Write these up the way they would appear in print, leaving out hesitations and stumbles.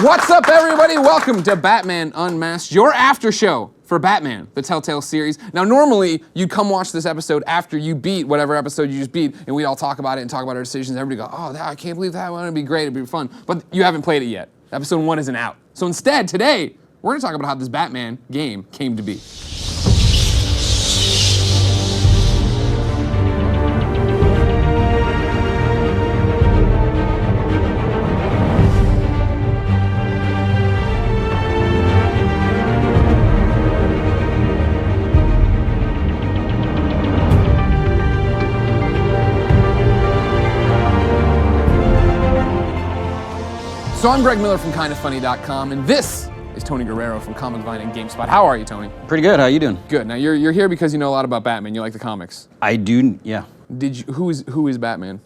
What's up, everybody? Welcome to Batman Unmasked, your after show for Batman, the Telltale series. Now, normally, you'd come watch this episode after you beat whatever episode you just beat, and we'd all talk about it and talk about our decisions. Everybody go, oh, I can't believe that one. It'd be great. It'd be fun. But you haven't played it yet. Episode 1 isn't out. So instead, today, we're going to talk about how this Batman game came to be. So I'm Greg Miller from KindaFunny.com, and this is Tony Guerrero from Comic Vine and GameSpot. How are you, Tony? Pretty good. How you doing? Good. Now you're here because you know a lot about Batman. You like the comics. I do. Yeah. Did you? Who is Batman?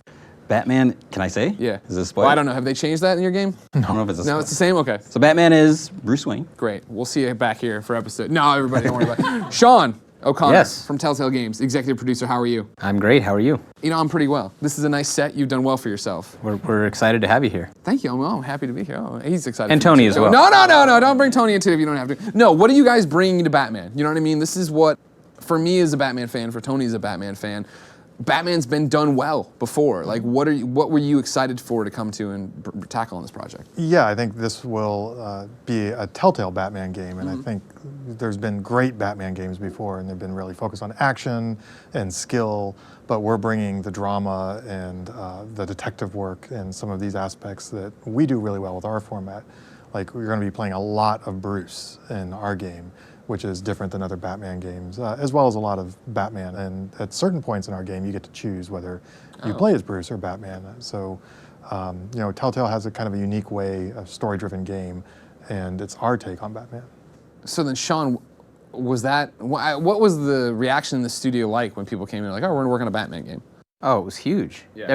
Batman. Can I say? Yeah. Is this a spoiler? Well, I don't know. Have they changed that in your game? I don't know if it's a spoiler. No, it's the same. Okay. So Batman is Bruce Wayne. Great. We'll see you back here for episode. No, everybody, don't worry about it. Sean O'Connor Yes. from Telltale Games, executive producer. How are you? I'm great. How are you? You know, I'm pretty well. This is a nice set. You've done well for yourself. We're excited to have you here. Thank you. I'm happy to be here. Oh, he's excited. And for me Tony too. as well. No. Don't bring Tony into it if you don't have to. No, what are you guys bringing to Batman? You know what I mean? This is what, for me as a Batman fan, for Tony as a Batman fan, Batman's been done well before. Like, what were you excited for to come to and tackle on this project? Yeah, I think this will be a Telltale Batman game, and I think there's been great Batman games before, and they've been really focused on action and skill, but we're bringing the drama and the detective work and some of these aspects that we do really well with our format. Like, we're going to be playing a lot of Bruce in our game, which is different than other Batman games, as well as a lot of Batman. And at certain points in our game, you get to choose whether you play as Bruce or Batman. So, you know, Telltale has a kind of a unique way, a story-driven game, and it's our take on Batman. So then, Sean, what was the reaction in the studio like when people came in like, oh, we're going to work on a Batman game? Oh, it was huge. Yeah.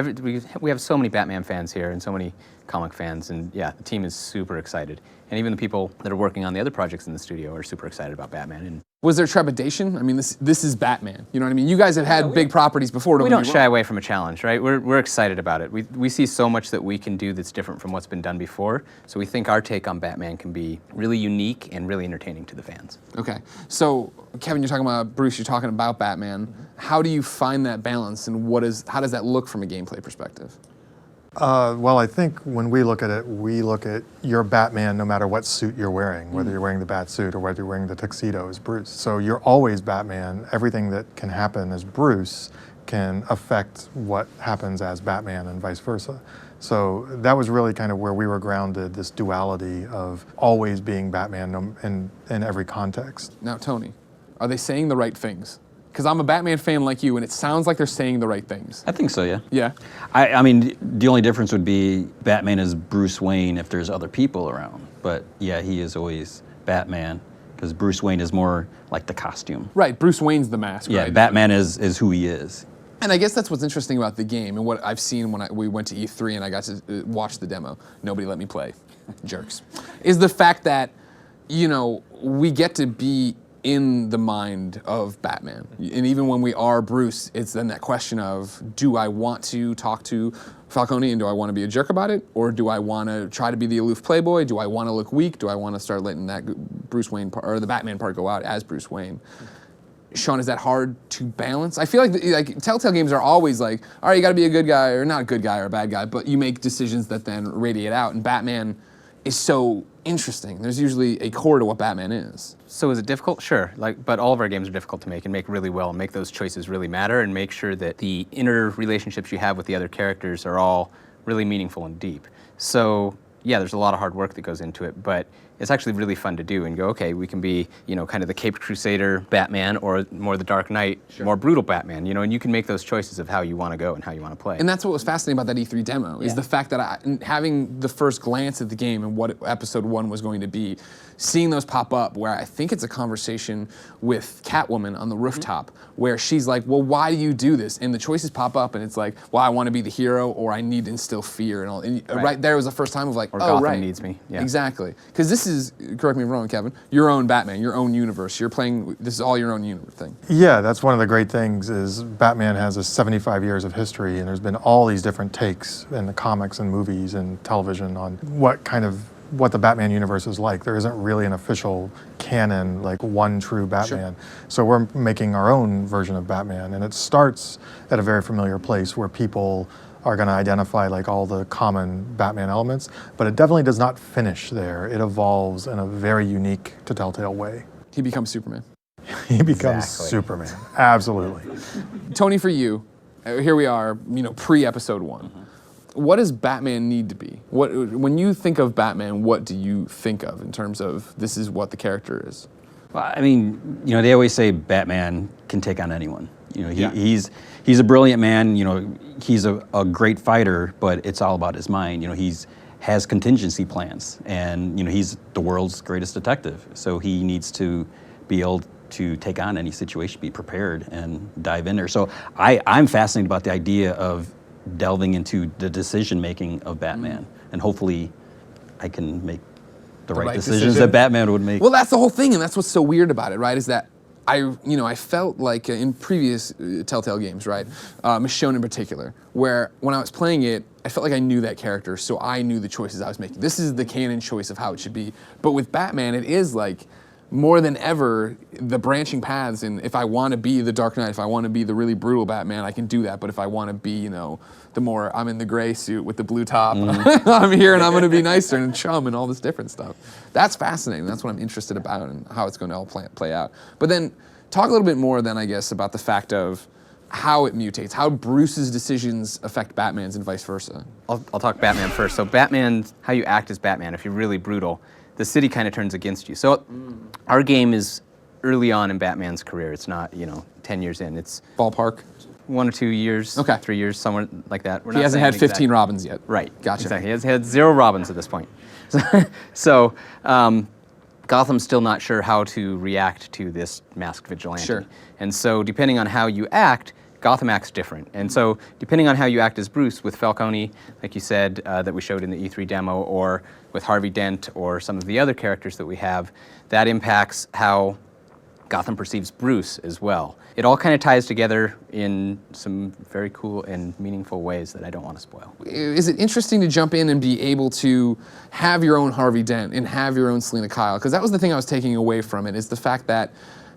We have so many Batman fans here and so many comic fans, and yeah, the team is super excited. And even the people that are working on the other projects in the studio are super excited about Batman. And was there trepidation? I mean, this is Batman. You know what I mean? You guys have had big properties before. we don't shy away from a challenge, right? We're excited about it. We see so much that we can do that's different from what's been done before. So we think our take on Batman can be really unique and really entertaining to the fans. Okay. So, Kevin, you're talking about Bruce, you're talking about Batman. How do you find that balance, and how does that look from a gameplay perspective? Well, I think when we look at it, we look at your Batman no matter what suit you're wearing, whether you're wearing the bat suit or whether you're wearing the tuxedo as Bruce. So you're always Batman. Everything that can happen as Bruce can affect what happens as Batman and vice versa. So that was really kind of where we were grounded, this duality of always being Batman in every context. Now, Tony, are they saying the right things? Because I'm a Batman fan like you, and it sounds like they're saying the right things. I think so. Yeah. Yeah. I mean, the only difference would be Batman is Bruce Wayne if there's other people around. But yeah, he is always Batman because Bruce Wayne is more like the costume. Right. Bruce Wayne's the mask. Yeah. Right? Batman is who he is. And I guess that's what's interesting about the game, and what I've seen when we went to E3 and I got to watch the demo. Nobody let me play. Jerks. Is the fact that, you know, we get to be in the mind of Batman. And even when we are Bruce, it's then that question of, do I want to talk to Falcone and do I want to be a jerk about it? Or do I want to try to be the aloof playboy? Do I want to look weak? Do I want to start letting that Bruce Wayne part, or the Batman part go out as Bruce Wayne? Sean, is that hard to balance? I feel like Telltale games are always like, all right, you got to be a good guy, or not a good guy or a bad guy, but you make decisions that then radiate out. And Batman is so interesting. There's usually a core to what Batman is. So is it difficult? Sure. But all of our games are difficult to make and make really well and make those choices really matter and make sure that the inner relationships you have with the other characters are all really meaningful and deep. So yeah, there's a lot of hard work that goes into it, but it's actually really fun to do and go, okay, we can be, you know, kind of the Caped Crusader Batman or more the Dark Knight, more brutal Batman, you know, and you can make those choices of how you want to go and how you want to play. And that's what was fascinating about that E3 demo, is the fact that having the first glance at the game and what episode 1 was going to be, seeing those pop up where I think it's a conversation with Catwoman on the rooftop where she's like, well, why do you do this? And the choices pop up and it's like, well, I want to be the hero or I need to instill fear and all. And right there was the first time of like, or oh, Gotham right. needs me. Yeah. Exactly. Because this is, correct me if I'm wrong, Kevin, your own Batman, your own universe. You're playing, this is all your own universe thing. Yeah, that's one of the great things is Batman has a 75 years of history and there's been all these different takes in the comics and movies and television on what kind of what the Batman universe is like. There isn't really an official canon, like one true Batman. So we're making our own version of Batman, and it starts at a very familiar place where people are going to identify like all the common Batman elements, but it definitely does not finish there. It evolves in a very unique to Telltale way. He becomes Superman. He becomes Exactly. Superman. Absolutely. Tony, for you, here we are, pre-episode 1. What does Batman need to be? When you think of Batman, what do you think of in terms of this is what the character is? Well, I mean, they always say Batman can take on anyone. Yeah. He's a brilliant man. He's a great fighter, but it's all about his mind. He's has contingency plans, and he's the world's greatest detective. So he needs to be able to take on any situation, be prepared, and dive in there. So I'm fascinated about the idea of delving into the decision making of Batman, and hopefully I can make the right decisions that Batman would make. Well, that's the whole thing, and that's what's so weird about it, right? Is that I felt like in previous Telltale games, right, Michonne in particular, where when I was playing it, I felt like I knew that character, so I knew the choices I was making. This is the canon choice of how it should be. But with Batman, it is like more than ever the branching paths. And if I want to be the Dark Knight, if I want to be the really brutal Batman, I can do that. But if I want to be, the more I'm in the gray suit with the blue top, I'm here and I'm going to be nicer and chum and all this different stuff. That's fascinating. That's what I'm interested about and how it's going to all play out. But then talk a little bit more then, I guess, about the fact of how it mutates, how Bruce's decisions affect Batman's and vice versa. I'll talk Batman first. So Batman, how you act as Batman, if you're really brutal, the city kind of turns against you. So our game is early on in Batman's career. It's not, 10 years in. It's Ballpark. 1 or 2 years, Okay. 3 years, somewhere like that. He hasn't had 15 Robins yet. Right. Gotcha. Exactly. He has had 0 Robins at this point. So Gotham's still not sure how to react to this masked vigilante. Sure. And so depending on how you act, Gotham acts different. And so depending on how you act as Bruce, with Falcone, like you said, that we showed in the E3 demo, or with Harvey Dent, or some of the other characters that we have, that impacts how Gotham perceives Bruce as well. It all kind of ties together in some very cool and meaningful ways that I don't want to spoil. Is it interesting to jump in and be able to have your own Harvey Dent and have your own Selena Kyle? Because that was the thing I was taking away from it, is the fact that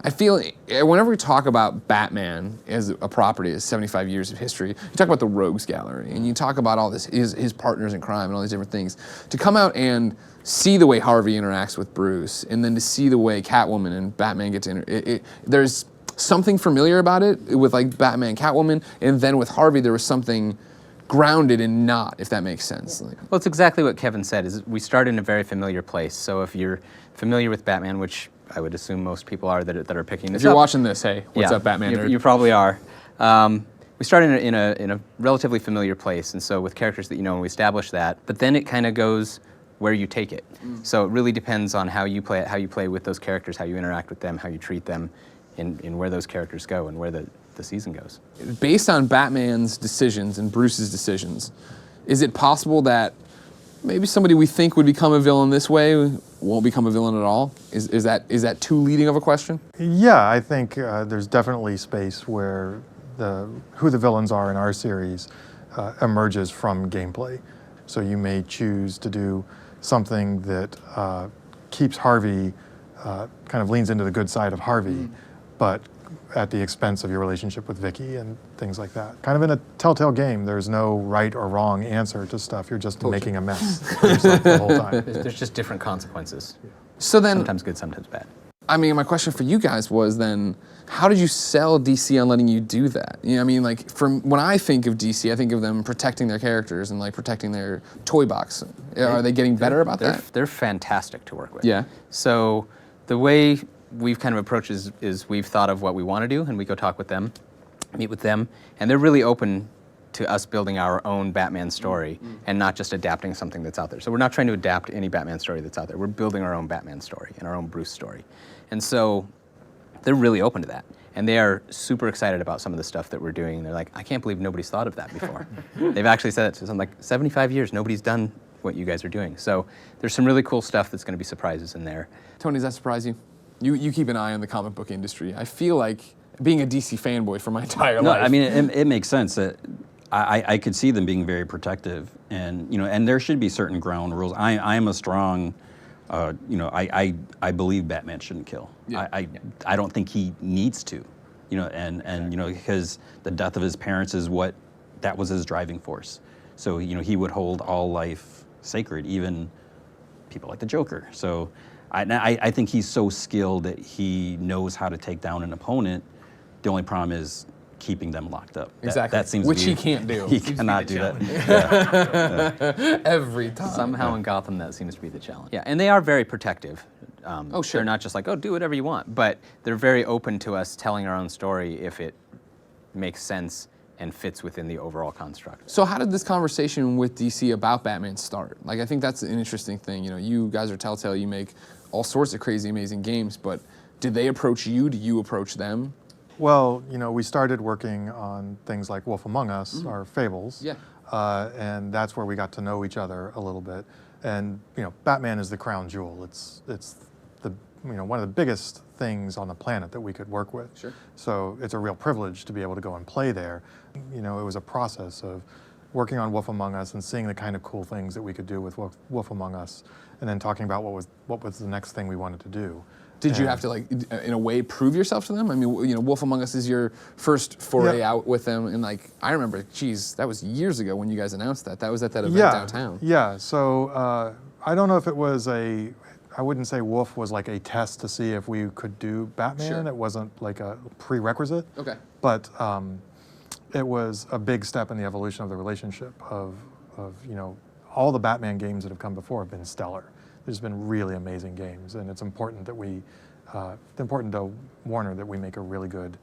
I feel whenever we talk about Batman as a property, as 75 years of history, you talk about the Rogues Gallery, and you talk about all this, his partners in crime and all these different things. To come out and see the way Harvey interacts with Bruce, and then to see the way Catwoman and Batman get to there's something familiar about it with like Batman, Catwoman, and then with Harvey there was something grounded and not, if that makes sense. Well, it's exactly what Kevin said, is we start in a very familiar place. So if you're familiar with Batman, which I would assume most people are that are picking this If you're up. watching this, hey, what's up, Batman you, nerd? you probably are. We start in a relatively familiar place, and so with characters that you know, and we establish that, but then it kind of goes where you take it. So it really depends on how you play it, how you play with those characters, how you interact with them, how you treat them, in where those characters go and where the season goes. Based on Batman's decisions and Bruce's decisions, is it possible that maybe somebody we think would become a villain this way won't become a villain at all? Is that too leading of a question? Yeah, I think there's definitely space where who the villains are in our series emerges from gameplay. So you may choose to do something that keeps Harvey, kind of leans into the good side of Harvey, but at the expense of your relationship with Vicky and things like that. Kind of in a Telltale game, there's no right or wrong answer to stuff. You're just making a mess of yourself the whole time. There's just different consequences. So then, Sometimes good, sometimes bad. I mean, my question for you guys was then, how did you sell DC on letting you do that? Like from when I think of DC, I think of them protecting their characters and like protecting their toy box. Are they getting better about that? They're fantastic to work with. Yeah. So the way we've kind of approached is we've thought of what we want to do, and we go talk with them, meet with them, and they're really open to us building our own Batman story and not just adapting something that's out there. So we're not trying to adapt any Batman story that's out there. We're building our own Batman story and our own Bruce story. And so they're really open to that. And they are super excited about some of the stuff that we're doing. They're like, I can't believe nobody's thought of that before. They've actually said it to us. I'm like, 75 years, nobody's done what you guys are doing. So there's some really cool stuff that's going to be surprises in there. Tony, does that surprise you? You keep an eye on the comic book industry. I feel like being a DC fanboy for my entire life. I mean, it makes sense. I could see them being very protective, and and there should be certain ground rules. I am a strong, I believe Batman shouldn't kill. Yeah. I don't think he needs to, because the death of his parents is that was his driving force. So he would hold all life sacred, even people like the Joker. So I think he's so skilled that he knows how to take down an opponent. The only problem is keeping them locked up. Exactly. That seems Which to be, he can't do. He cannot do that. Every time. Somehow in Gotham, that seems to be the challenge. Yeah, and they are very protective. Oh, sure. They're not just like, oh, do whatever you want, but they're very open to us telling our own story if it makes sense and fits within the overall construct. So how did this conversation with DC about Batman start? Like, I think that's an interesting thing. You guys are Telltale, you make all sorts of crazy, amazing games, but did they approach you? Do you approach them? Well, we started working on things like Wolf Among Us, our fables. Yeah. And that's where we got to know each other a little bit. And, Batman is the crown jewel. It's the, one of the biggest things on the planet that we could work with. Sure. So it's a real privilege to be able to go and play there. It was a process of working on Wolf Among Us and seeing the kind of cool things that we could do with Wolf Among Us, and then talking about what was the next thing we wanted to do. Did you have to, in a way, prove yourself to them? I mean, Wolf Among Us is your first foray out with them, and I remember, geez, that was years ago when you guys announced that. That was at that event downtown. Yeah. So I don't know if it was I wouldn't say Wolf was like a test to see if we could do Batman. Sure. It wasn't like a prerequisite. Okay. But it was a big step in the evolution of the relationship of all the Batman games that have come before have been stellar. There's been really amazing games, and it's important that important to Warner that we make a really good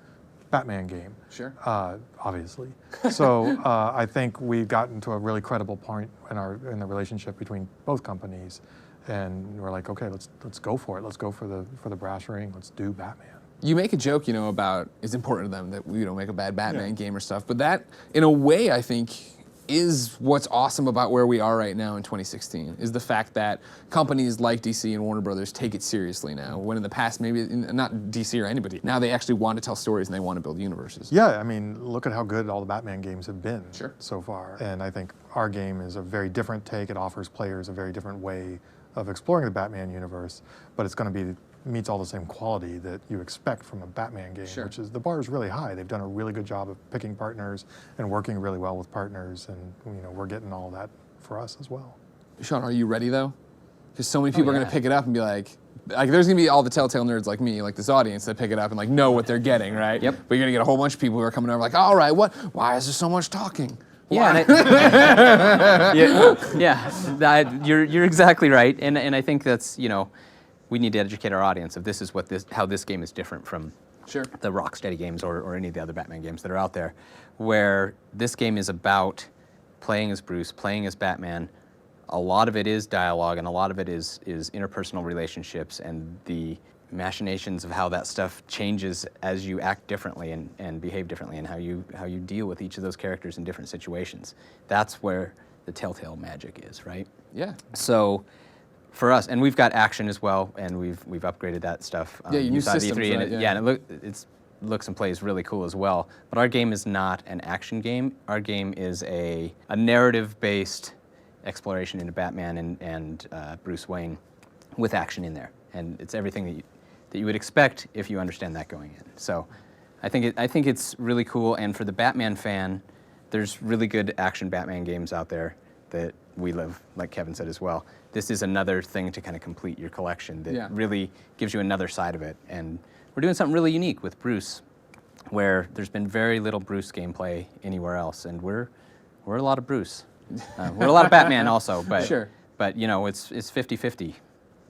Batman game. Sure. Obviously. So I think we've gotten to a really credible point in the relationship between both companies, and we're like, okay, let's go for it. Let's go for the brass ring. Let's do Batman. You make a joke, about it's important to them that we don't make a bad Batman game or stuff, but that, in a way, I think, is what's awesome about where we are right now in 2016, is the fact that companies like DC and Warner Brothers take it seriously now, when in the past, maybe not DC or anybody, now they actually want to tell stories and they want to build universes. Yeah, I mean, look at how good all the Batman games have been so far. And I think our game is a very different take. It offers players a very different way of exploring the Batman universe, but it's going to meets all the same quality that you expect from a Batman game, which is the bar is really high. They've done a really good job of picking partners and working really well with partners, and we're getting all that for us as well. Sean, are you ready though? Because so many people are going to pick it up and be like there's going to be all the Telltale nerds like me, like this audience, that pick it up and know what they're getting, right? Yep. But you're going to get a whole bunch of people who are coming over like, all right, why is there so much talking? Yeah, you're exactly right, and I think that's we need to educate our audience of this is how this game is different from the Rocksteady games or any of the other Batman games that are out there, where this game is about playing as Bruce, playing as Batman. A lot of it is dialogue, and a lot of it is interpersonal relationships and the machinations of how that stuff changes as you act differently and behave differently, and how you deal with each of those characters in different situations. That's where the Telltale magic is, right? Yeah. So for us, and we've got action as well, and we've upgraded that stuff. Yeah, you saw systems, E3, right? and it looks and plays really cool as well. But our game is not an action game. Our game is a narrative-based exploration into Batman and Bruce Wayne with action in there, and it's everything that you would expect if you understand that going in. So I think it's really cool, and for the Batman fan, there's really good action Batman games out there that we love, like Kevin said as well. This is another thing to kind of complete your collection that really gives you another side of it. And we're doing something really unique with Bruce, where there's been very little Bruce gameplay anywhere else, and we're a lot of Bruce. We're a lot of Batman also, but but it's 50-50.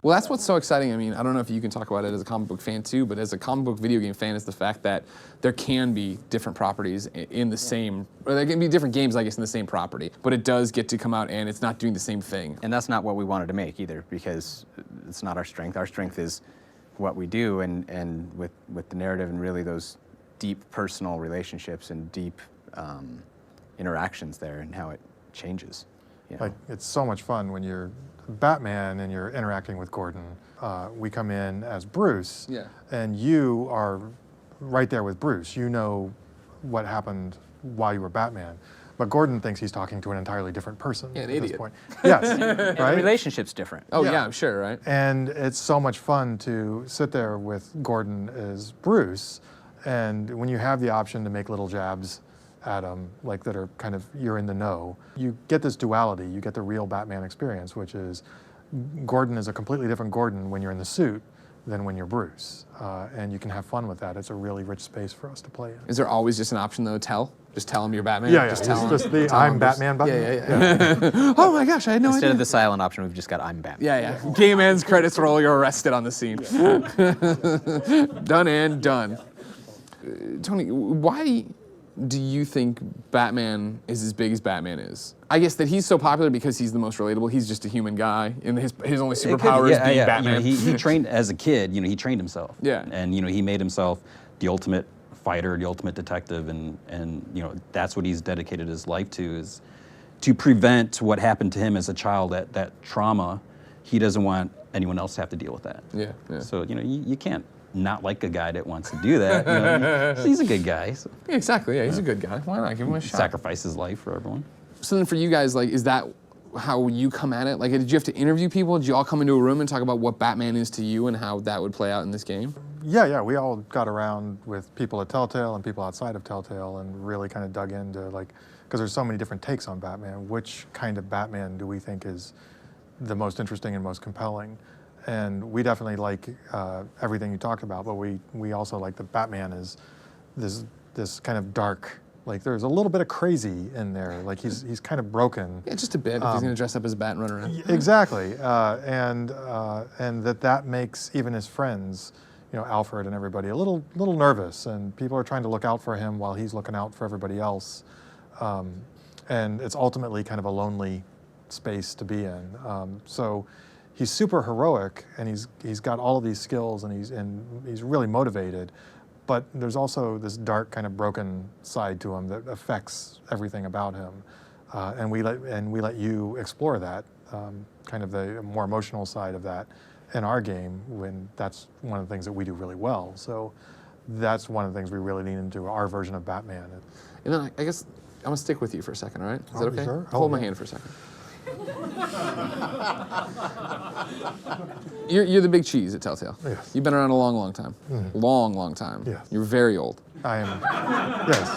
Well, that's what's so exciting. I mean, I don't know if you can talk about it as a comic book fan too, but as a comic book video game fan, is the fact that there can be different properties in the same, or there can be different games, I guess, in the same property, but it does get to come out and it's not doing the same thing. And that's not what we wanted to make either, because it's not our strength. Our strength is what we do, and with the narrative and really those deep personal relationships and deep interactions there and how it changes. Like, it's so much fun when you're Batman and you're interacting with Gordon. We come in as Bruce, and you are right there with Bruce. You know what happened while you were Batman. but Gordon thinks he's talking to an entirely different person Yeah, an at this idiot. point. Yes, The right? relationship's different. Oh Yeah. yeah, I'm sure, right? And it's so much fun to sit there with Gordon as Bruce, and when you have the option to make little jabs at him, like that are kind of, you're in the know, you get this duality, you get the real Batman experience, which is Gordon is a completely different Gordon when you're in the suit than when you're Bruce. And you can have fun with that. It's a really rich space for us to play in. Is there always just an option though? Just tell him you're Batman. Yeah, yeah. Just It's tell him. just the tell I'm him Batman button. Yeah. Oh my gosh, I had no Instead idea. of the silent option, we've just got I'm Batman. Yeah. Game ends, credits roll, you're arrested on the scene. Done and done. Tony, why do you think Batman is as big as Batman is? I guess that he's so popular because he's the most relatable. He's just a human guy, and his only superpower is being Batman. He trained as a kid. He trained himself. Yeah. And he made himself the ultimate fighter, the ultimate detective, and that's what he's dedicated his life to, is to prevent what happened to him as a child, that trauma. He doesn't want anyone else to have to deal with that. Yeah. So you can't not like a guy that wants to do that. He's a good guy. So Yeah, exactly. Yeah, he's a good guy. Why not give him a shot? sacrifice his life for everyone. So then, for you guys, like, is that how you come at it? Like, did you have to interview people? Did you all come into a room and talk about what Batman is to you and how that would play out in this game? Yeah, we all got around with people at Telltale and people outside of Telltale and really kind of dug into, like, because there's so many different takes on Batman. Which kind of Batman do we think is the most interesting and most compelling? And we definitely like everything you talked about, but we also like that Batman is this kind of dark, like there's a little bit of crazy in there. Like he's kind of broken. Yeah, just a bit. If he's gonna dress up as a bat and run around. Exactly, and that makes even his friends, Alfred and everybody, a little nervous, and people are trying to look out for him while he's looking out for everybody else, and it's ultimately kind of a lonely space to be in. So he's super heroic, and he's got all of these skills, and he's really motivated. But there's also this dark, kind of broken side to him that affects everything about him, and we let you explore that, kind of the more emotional side of that in our game. When that's one of the things that we do really well. So that's one of the things we really lean into our version of Batman. And then I guess I'm gonna stick with you for a second, all right? Is that okay? Sure. Hold my hand for a second. You're the big cheese at Telltale. Yes. You've been around a long, long time. Long time. Yes. You're very old. I am, yes.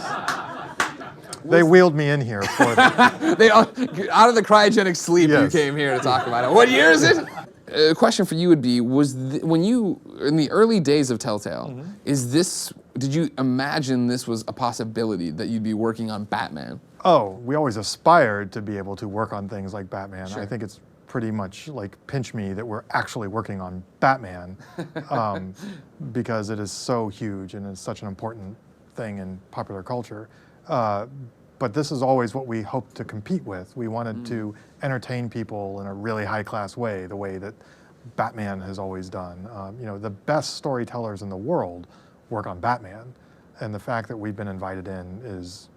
They wheeled me in here for that. They out of the cryogenic sleep Yes. you came here to talk about it. What year is it? A question for you would be: when you in the early days of Telltale, did you imagine this was a possibility that you'd be working on Batman? Oh, we always aspired to be able to work on things like Batman. Sure. I think it's pretty much like pinch me that we're actually working on Batman, because it is so huge and it's such an important thing in popular culture. But this is always what we hoped to compete with. We wanted to entertain people in a really high-class way, the way that Batman has always done. The best storytellers in the world work on Batman, and the fact that we've been invited in is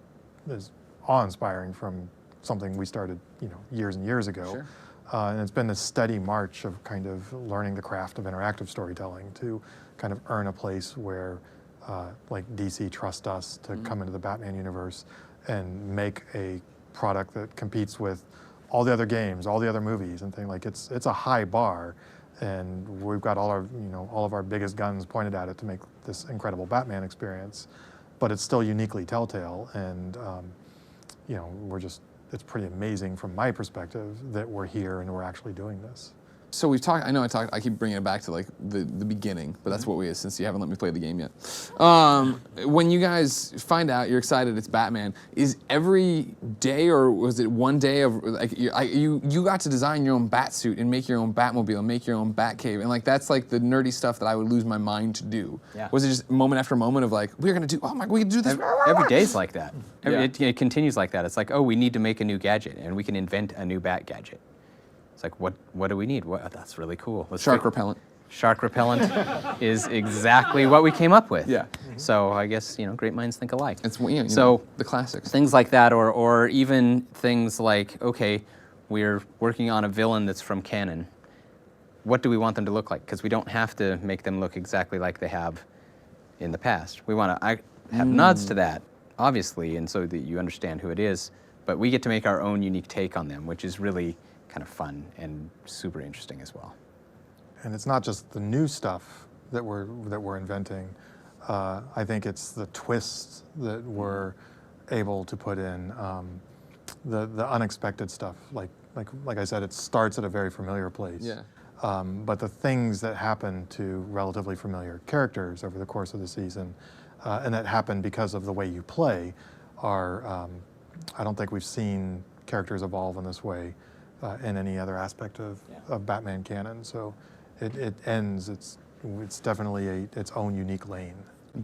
awe-inspiring from something we started, years and years ago. Sure. And it's been this steady march of kind of learning the craft of interactive storytelling to kind of earn a place where, like DC trusts us to come into the Batman universe and make a product that competes with all the other games, all the other movies, and things. Like it's a high bar, and we've got all of our biggest guns pointed at it to make this incredible Batman experience. But it's still uniquely Telltale, and it's pretty amazing from my perspective that we're here and we're actually doing this. So we've talked. I keep bringing it back to like the beginning, but that's what we. Since you haven't let me play the game yet. When you guys find out you're excited, it's Batman. Is every day, or was it one day of like you got to design your own bat suit and make your own Batmobile and make your own Batcave, and like that's like the nerdy stuff that I would lose my mind to do. Yeah. Was it just moment after moment of like we're gonna do? Oh my, we can do this. Every day's like that. Yeah. It continues like that. It's like, oh, we need to make a new gadget, and we can invent a new Bat gadget. It's like, what do we need? That's really cool. Shark repellent. Shark repellent is exactly what we came up with. Yeah. So I guess, great minds think alike. It's So the classics. things like that, or even things like, okay, we're working on a villain that's from canon. What do we want them to look like? Because we don't have to make them look exactly like they have in the past. We want to have nods to that, obviously, and so that you understand who it is. but we get to make our own unique take on them, which is really kind of fun and super interesting as well. And it's not just the new stuff that we're inventing. I think it's the twists that we're able to put in, the unexpected stuff. Like I said, it starts at a very familiar place. Yeah. But the things that happen to relatively familiar characters over the course of the season, and that happen because of the way you play, are I don't think we've seen characters evolve in this way in any other aspect of Batman canon. So it ends. It's definitely its own unique lane.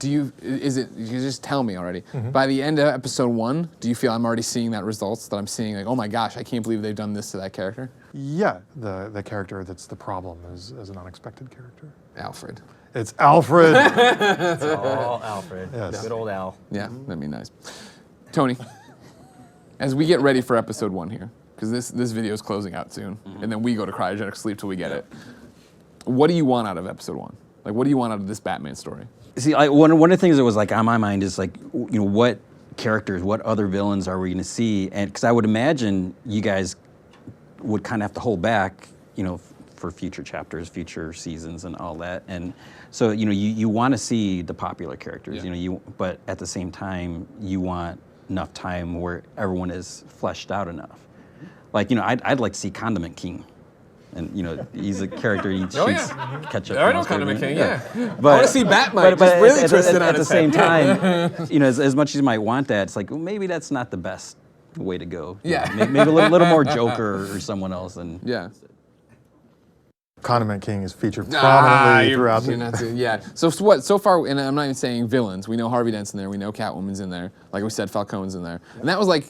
You just tell me already. By the end of episode 1, do you feel I'm already seeing that results, that I'm seeing like, oh my gosh, I can't believe they've done this to that character? Yeah, the character that's the problem is an unexpected character. Alfred. It's Alfred. It's all Alfred. Yes. Good old Al. Yeah, that'd be nice. Tony, as we get ready for episode 1 here, because this video is closing out soon, and then we go to cryogenic sleep till we get it. What do you want out of episode 1? Like, what do you want out of this Batman story? See, one of the things that was like on my mind is like, what characters, what other villains are we going to see? And because I would imagine you guys would kind of have to hold back, for future chapters, future seasons, and all that. And so, you want to see the popular characters, but at the same time, you want enough time where everyone is fleshed out enough. Like, I'd like to see Condiment King. And he's a character you shoots ketchup. I know Condiment King, yeah. But I want to see Batman just really twisted at the same time, as much as you might want that, it's like, well, maybe that's not the best way to go. Yeah. Maybe a little more Joker or someone else. And Yeah. Condiment King is featured prominently throughout the... Yeah. So what? So far, and I'm not even saying villains. We know Harvey Dent's in there. We know Catwoman's in there. Like we said, Falcone's in there. And that was like,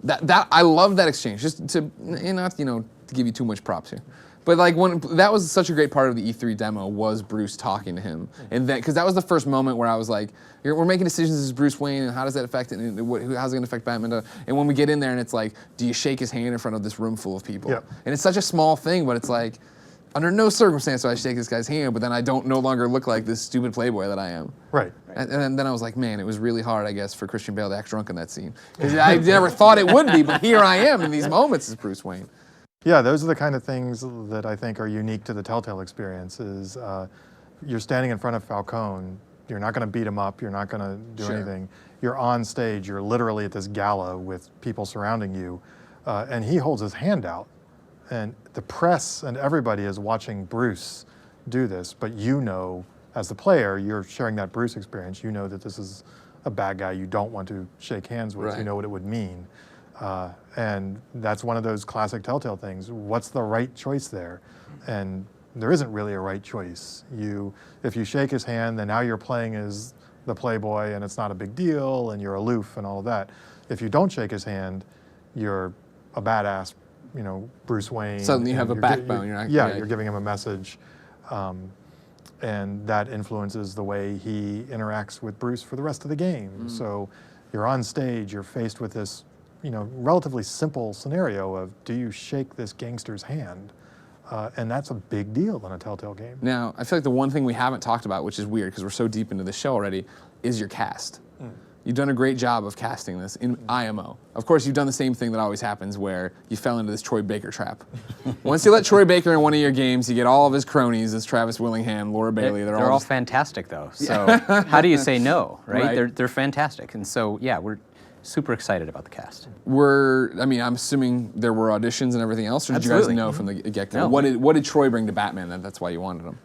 that I love that exchange. Just to not to give you too much props here, but like that was such a great part of the E3 demo was Bruce talking to him, and then because that was the first moment where I was like, we're making decisions as Bruce Wayne, and how does that affect it, and how's it going to affect Batman? And when we get in there, and it's like, do you shake his hand in front of this room full of people? Yep. And it's such a small thing, but it's like, under no circumstance do I shake this guy's hand, but then I don't no longer look like this stupid playboy that I am. Right. And then I was like, man, it was really hard, I guess, for Christian Bale to act drunk in that scene. Because I never thought it would be, but here I am in these moments as Bruce Wayne. Yeah, those are the kind of things that I think are unique to the Telltale experience. Is you're standing in front of Falcone, you're not going to beat him up, you're not going to do anything. You're on stage, you're literally at this gala with people surrounding you, and he holds his hand out. And the press and everybody is watching Bruce do this, but as the player, you're sharing that Bruce experience. You know that this is a bad guy you don't want to shake hands with. Right. You know what it would mean. And that's one of those classic Telltale things. What's the right choice there? And there isn't really a right choice. If you shake his hand, then now you're playing as the playboy and it's not a big deal and you're aloof and all of that. If you don't shake his hand, you're a badass, Bruce Wayne. Suddenly you have a backbone. You're giving him a message. And that influences the way he interacts with Bruce for the rest of the game. So you're on stage, you're faced with this relatively simple scenario of, do you shake this gangster's hand? And that's a big deal in a Telltale game. Now, I feel like the one thing we haven't talked about, which is weird because we're so deep into the show already, is your cast. You've done a great job of casting this in IMO. Of course, you've done the same thing that always happens where you fell into this Troy Baker trap. Once you let Troy Baker in one of your games, you get all of his cronies, as Travis Willingham, Laura Bailey. They're all fantastic, though. So how do you say no, right? They're fantastic. And so, yeah, we're super excited about the cast. I'm assuming there were auditions and everything else, or did you guys know from the get-go? No. What did Troy bring to Batman that's why you wanted him?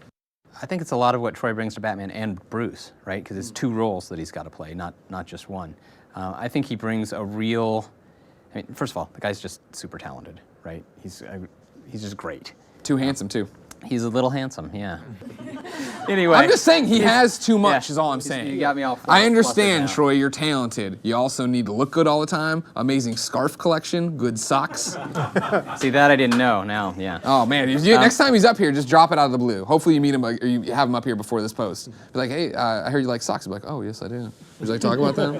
I think it's a lot of what Troy brings to Batman and Bruce, right? Because it's two roles that he's got to play, not just one. I think he brings a real. First of all, the guy's just super talented, right? He's just great. Too handsome too. He's a little handsome, yeah. Anyway, I'm just saying he has too much. Is all I'm saying. You got me all. I understand, Troy. You're talented. You also need to look good all the time. Amazing scarf collection. Good socks. See, that I didn't know. Now, yeah. Oh man! Next time he's up here, just drop it out of the blue. Hopefully you meet him, or you have him up here before this post. Be like, hey, I heard you like socks. Be like, oh yes, I do. Would you like to talk about them?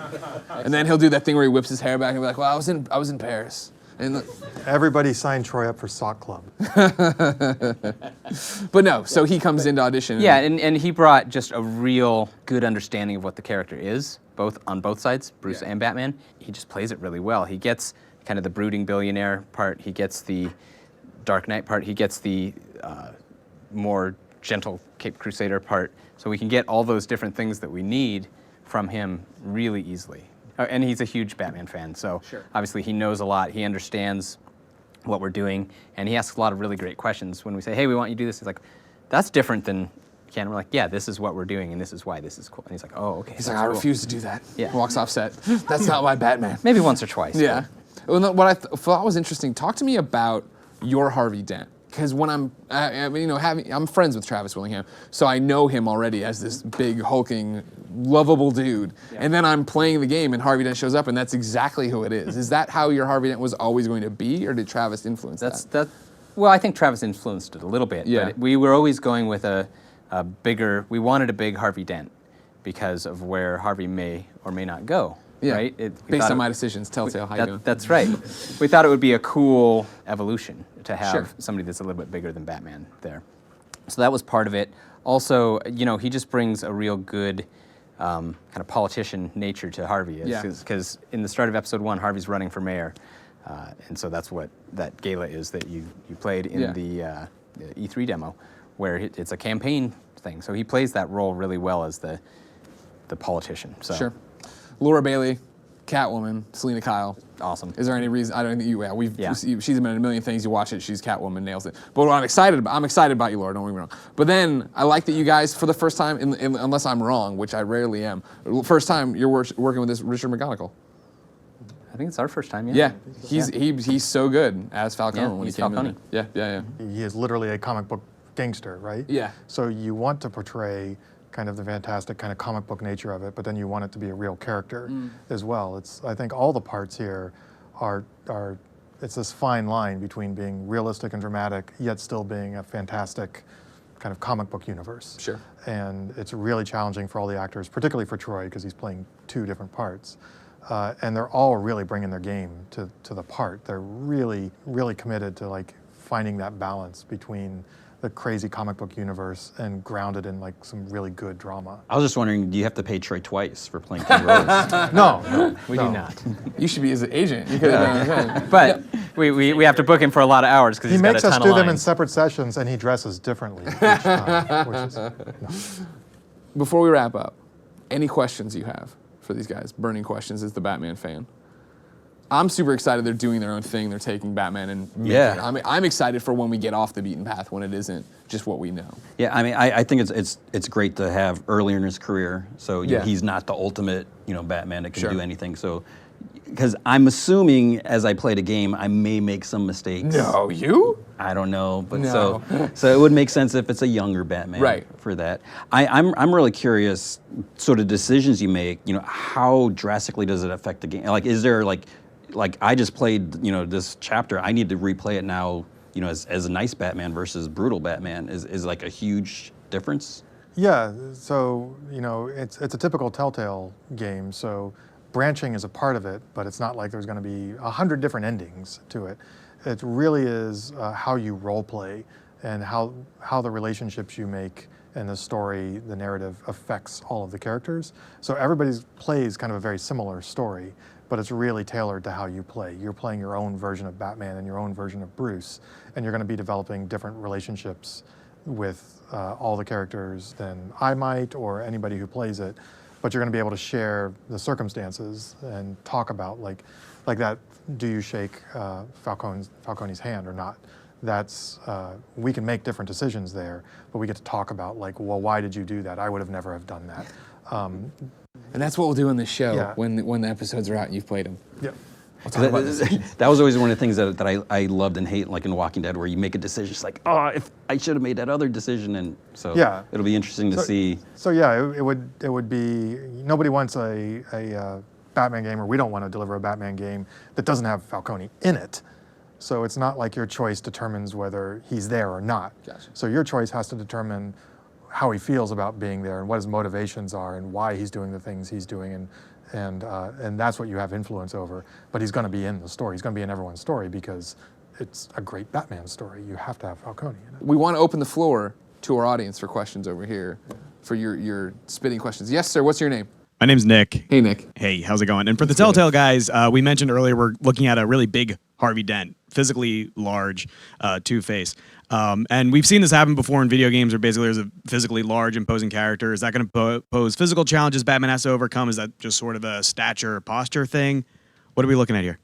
And then he'll do that thing where he whips his hair back and be like, well, I was in Paris. And Everybody signed Troy up for Sock Club. but no, so he comes into audition. Yeah, and he brought just a real good understanding of what the character is, on both sides, Bruce Yeah. and Batman. He just plays it really well. He gets kind of the brooding billionaire part. He gets the Dark Knight part. He gets the more gentle Cape Crusader part. So we can get all those different things that we need from him really easily. And he's a huge Batman fan, so obviously he knows a lot. He understands what we're doing, and he asks a lot of really great questions. When we say, hey, we want you to do this, he's like, that's different than Ken. And we're like, yeah, this is what we're doing, and this is why this is cool. And he's like, oh, okay. He's like, I refuse to do that. Yeah. Walks off set. That's not my Batman. Maybe once or twice. Yeah. Well, no, what I thought was interesting, talk to me about your Harvey Dent. Because when I'm friends with Travis Willingham, so I know him already as this big, hulking, lovable dude. Yeah. And then I'm playing the game and Harvey Dent shows up and that's exactly who it is. Is that how your Harvey Dent was always going to be, or did Travis influence that? Well, I think Travis influenced it a little bit. Yeah. But we were always going with a bigger, we wanted a big Harvey Dent because of where Harvey may or may not go. Yeah. Right? Based on my decisions, Telltale, how you doing? That's right. We thought it would be a cool evolution to have somebody that's a little bit bigger than Batman there. So that was part of it. Also, he just brings a real good kind of politician nature to Harvey. Because in the start of episode 1, Harvey's running for mayor. And so that's what that gala is that you played in the E3 demo, where it's a campaign thing. So he plays that role really well as the politician. So. Sure. Laura Bailey, Catwoman, Selena Kyle. Awesome. Is there any reason? I don't think she's been in a million things. You watch it, she's Catwoman, nails it. But what I'm excited about you, Laura, don't get me wrong. But then I like that you guys, for the first time, unless I'm wrong, which I rarely am, first time you're working with this Richard McGonagall. I think it's our first time, yeah. Yeah, he's so good as Falcone when he came Falcone. in. Yeah. He is literally a comic book gangster, right? Yeah. So you want to portray kind of the fantastic kind of comic book nature of it, but then you want it to be a real character as well. I think all the parts here are it's this fine line between being realistic and dramatic, yet still being a fantastic kind of comic book universe. Sure. And it's really challenging for all the actors, particularly for Troy, because he's playing 2 different parts. And they're all really bringing their game to the part. They're really, really committed to like finding that balance between the crazy comic book universe and grounded in like some really good drama. I was just wondering, do you have to pay Troy twice for playing 2 roles? No, we do not. You should be his agent. You could have done But we have to book him for a lot of hours because he he's got a makes ton us of do them in lines. separate sessions, and he dresses differently each time, which is Before we wrap up, any questions you have for these guys? Burning questions as the Batman fan. I'm super excited they're doing their own thing. They're taking Batman and making it. I'm excited for when we get off the beaten path, when it isn't just what we know. Yeah, I mean, I think it's great to have earlier in his career. So he's not the ultimate, Batman that can do anything. So, because I'm assuming as I play the game, I may make some mistakes. No, you? I don't know, but No. so it would make sense if it's a younger Batman for that. I'm really curious, sort of decisions you make. How drastically does it affect the game? Like, is there like I just played, this chapter. I need to replay it now, as a nice Batman versus brutal Batman is like a huge difference. Yeah, so it's a typical Telltale game. So branching is a part of it, but it's not like there's going to be 100 different endings to it. It really is how you role play and how the relationships you make and the story, the narrative affects all of the characters. So everybody plays kind of a very similar story, but it's really tailored to how you play. You're playing your own version of Batman and your own version of Bruce, and you're going to be developing different relationships with all the characters than I might or anybody who plays it, but you're going to be able to share the circumstances and talk about like that, do you shake Falcone's hand or not? That's, we can make different decisions there, but we get to talk about like, well, why did you do that? I would have never have done that. And that's what we'll do in this show when the episodes are out and you've played them. Yeah. That was always one of the things that I loved and hate, like in Walking Dead, where you make a decision, it's like, oh, if I should have made that other decision, and so it'll be interesting to see. So yeah, it would be, nobody wants a Batman game, or we don't want to deliver a Batman game that doesn't have Falcone in it. So it's not like your choice determines whether he's there or not. Gotcha. So your choice has to determine how he feels about being there and what his motivations are and why he's doing the things he's doing and that's what you have influence over. But he's going to be in the story. He's going to be in everyone's story because it's a great Batman story. You have to have Falcone in it. We want to open the floor to our audience for questions over here, for your spitting questions. Yes, sir. What's your name? My name's Nick. Hey, Nick. Hey, how's it going? And for the Telltale guys, we mentioned earlier we're looking at a really big Harvey Dent, physically large Two-Face. And we've seen this happen before in video games where basically there's a physically large, imposing character. Is that going to pose physical challenges Batman has to overcome? Is that just sort of a stature or posture thing? What are we looking at here?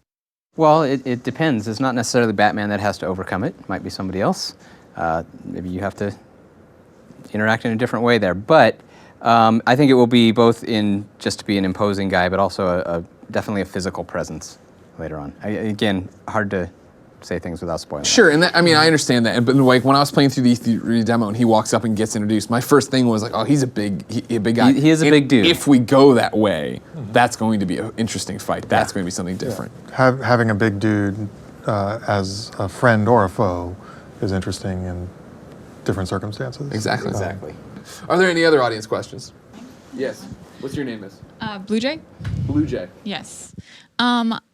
Well, it depends. It's not necessarily Batman that has to overcome it. It might be somebody else. Maybe you have to interact in a different way there. But I think it will be both in just to be an imposing guy, but also definitely a physical presence later on. Again, hard to say things without spoiling. Sure, and I mean, I understand that. But like when I was playing through the E3 demo and he walks up and gets introduced, my first thing was like, oh, he's a big guy. He is a big dude. If we go that way, that's going to be an interesting fight. That's going to be something different. Having a big dude as a friend or a foe is interesting in different circumstances. Exactly. Are there any other audience questions? Yes. What's your name, Miss? Blue Jay? Blue Jay. Yes.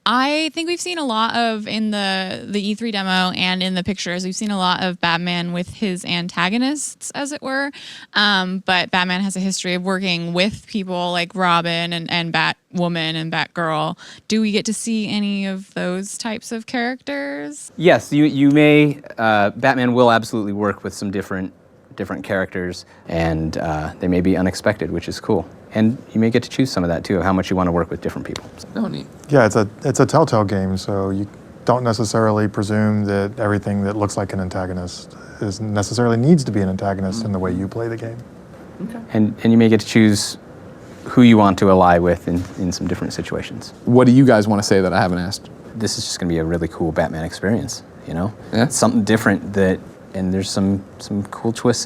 I think we've seen a lot of, in the E3 demo and in the pictures, we've seen a lot of Batman with his antagonists, as it were. But Batman has a history of working with people like Robin and Batwoman and Batgirl. Do we get to see any of those types of characters? Yes, you may. Batman will absolutely work with some different characters, and they may be unexpected, which is cool. And you may get to choose some of that too, of how much you want to work with different people. Oh, neat. Yeah, it's a Telltale game, so you don't necessarily presume that everything that looks like an antagonist necessarily needs to be an antagonist in the way you play the game. Okay. And you may get to choose who you want to ally with in some different situations. What do you guys want to say that I haven't asked? This is just going to be a really cool Batman experience, you know? Yeah. Something different and there's some cool twists in